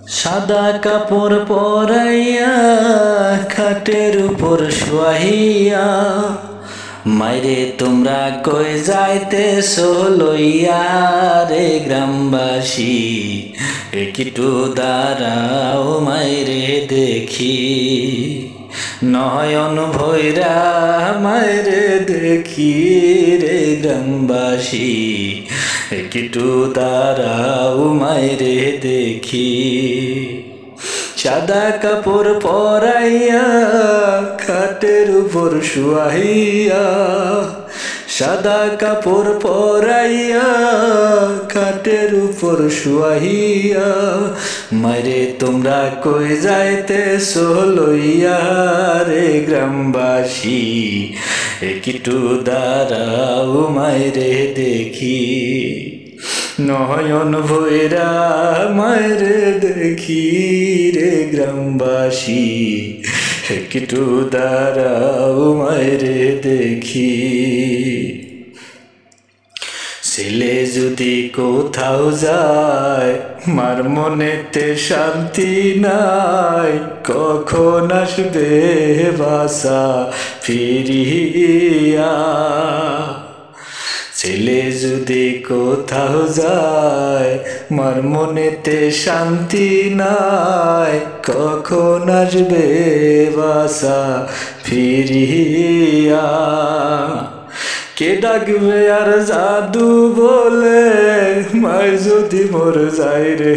সাদা কাপড় পরাইয়া খাটের উপর শুয়াইয়া মাইরে তোমরা কই যাইতেছো লইয়া রে গ্রামবাসী একটু দাঁড়াও মাইরে দেখি নয়ন ভৈরা মাইরে দেখি রে গ্রামবাসী একটু দাঁড়াও মাইরে দেখি সাদা কাপড় পরাইয়া খাটের উপর শুয়াইয়া সাদা কাপড় পরাইয়া খাটের উপর শুয়াইয়া মারে তোমরা কই যাইতেছো লইয়া রে গ্রামবাসী একটু দাঁড়াও মাইরে দেখি নয়ন ভৈরা মাইরে দেখি রে গ্রামবাসী একটু দাঁড়াও মাইরে দেখি ছেলে যদি কোথাও যায় মার মনেতে শান্তি নাই কখন আসবে বাসা ফিরিয়া ছেলে যদি কোথাও যায় মার মনেতে শান্তি নাই কখন আসবে বাসা ফিরিয়া কে ডাকবে আর জাদু বলে মায় যদি মোর যায় রে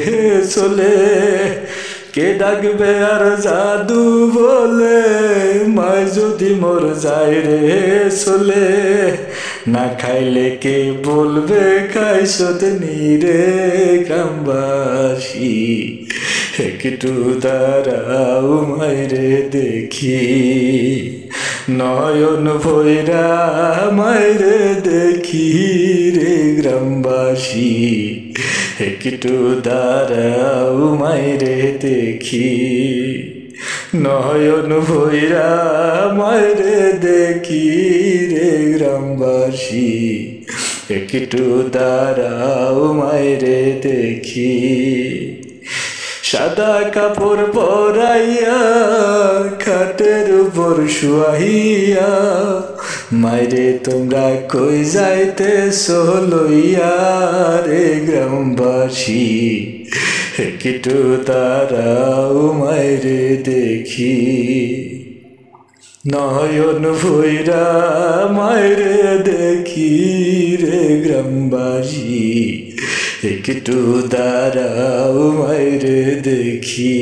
চলে কে ডাকবে আর জাদু বলে মায় যদি মোর যায় রে চলে না খাইলে কে বলবে খাইছত রে গ্রামবাসী একটু দাঁড়াও মাইরে দেখি নয়ন ভৈরা মাইরে দেখি রে গ্রামবাসী একটু দাঁড়াও মাইরে দেখি নয়ন ভৈরা মাইরে দেখি রে গ্রামবাসী একটু দাঁড়াও মাইরে দেখি সাদা কাপড় পরাইয়া খাটের উপর শুয়াইয়া মাইরে তোমরা কই যাইতেছো লইয়া রে গ্রামবাসী একটু দাঁড়াও মাইরে দেখি নয়ন ভৈরা মাইরে দেখি রে গ্রামবাসী একটু দাঁড়াও মাইরে দেখি।